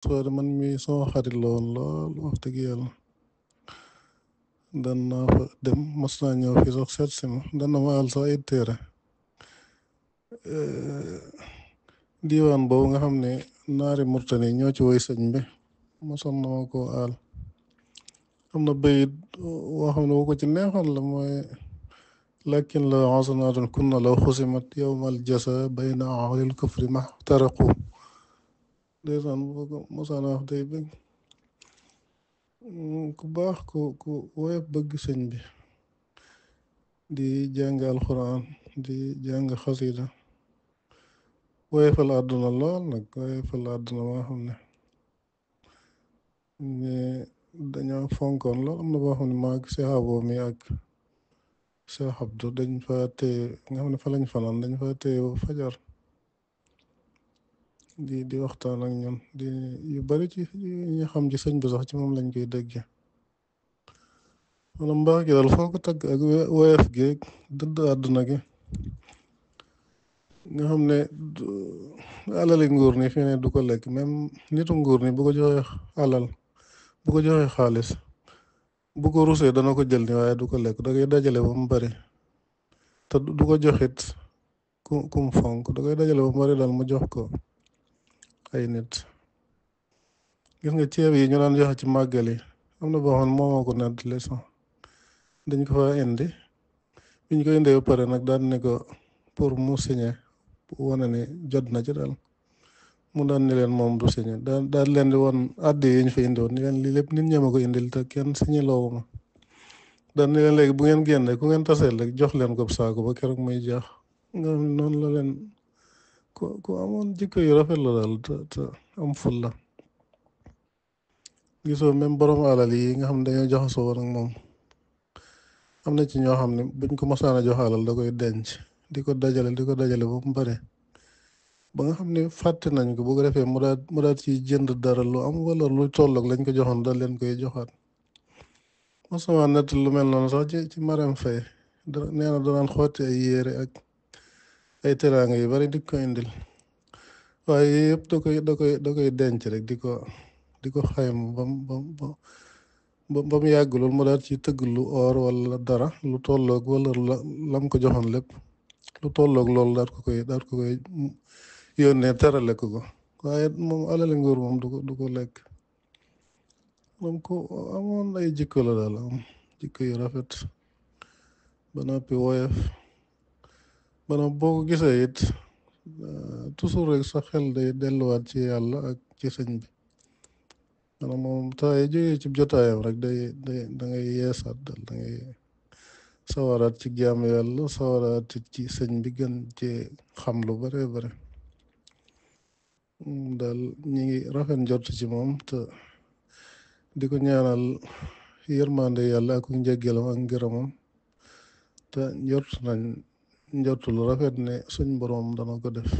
soore man mi sama xarit la woon lool wax dëgg yàlla dan naa fa dem mas naa ñëw fi sax seet si ma dan na ma al sax ay téere diiwaan boobu nga xam ne naari murtani ñoo ci woy sëñ bi mosoon na ma ko aal am na bayit woo xam ne bu ko ci neexoon la mooy lakin la hasanaatun kunna law xusimat yowmal jasa bayna ahlil kufri maxtaraqu ndeysaan bu ko mosaana wax day bëgg ku baax ku woyof bëgg sëñ bi di jàng alxuraan di jàng xasida woyofal àdduna lool nag woyofal àdduna moo xam ne dañoo fonkoon lool am na boo xam ne maag Cheikh Abo mi ak Cheikh Abdou dañ fa téye nga xam ne fa lañ fanaan dañ fa téye fajar di waxtaan ak ñun di yu bari ci ñu xam ci sëñ bi sax ci moom lañ koy déggee wala mbaax gi daal foo ko tagg ak woyof gi dëdd àdduna gi nga xam ne alali nguur ni fi ne du ko lekk même nitu nguur ni bu ko joxee alal bu ko joxee xaalis bu ko rusee dana ko jël ni waaye du ko lekk da koy dajale ba mu bari te du ko joxit kum fonk da koy dajale ba mu bari daal mu jox ko ay nit gis nga ceeb yi ñu daan joxe ci màggal yi am na boo xam ne moo ko nettali sax dañ ko fa indi biñ ko indee ba pare nag daan ne ko pour mu signé wane ne jot na ci daal mu daan ne leen moom du signé daal leen di woon àddi yi ñu fa indi woon ni leen lii lépp nit ñema ko indil te kenn signé loowu ma daan ne leen léegi bu ngeen génne ku ngeen taseel rek jox leen ko saako ba keroog muy jeex nga noonu la leen ku amoon jikko yu rafet la daal te am ful la gisoo même borom alal yi nga xam ne dañoo jaxasoo woon ak moom am na ci ñoo xam ne buñ ko mosaan a jox alal da koy denc di ko dajale ba mu bare ba nga xam ne fàtte nañ ko bu ko defee mu daal ci jënd dara lu am wala lu tolloog lañ ko joxoon dal leen koy joxaat mosama nett lu mel noonu sax ci Marème Faye nee na danaan xotti ay yére ak ay teraanga yu bari di ko indil waaye yëpp da koy denc rek di ko xayma ba mu yàgg loolu mu daal ci tëgg lu or wala dara lu tolloog wala lam ko joxoon lépp lu tolloog loolu daal ko koy yónnee terale ko waaye moom alali nguur moom du ko lekk moom ko amoon ay jikko la daal am jikko yu rafet ba noppi woyof ba noppi boo ko gisee it toujours rek sa xel day delluwaat ci yàlla ak ci sëñ bi maanaam moom taa yi jógee ci jotaayam rek da ngay yeesaat daal da ngay sawaraat ci jaamu yàlla sawaraat ci sëñ bi gën ci xam lu bare bare daal ñi ngi rafet njort ci moom te di ko ñaanal yërmande yàlla ak njëggalam ak ngërëmam te njort nañ njort lu rafet ne suñ boroom dana ko def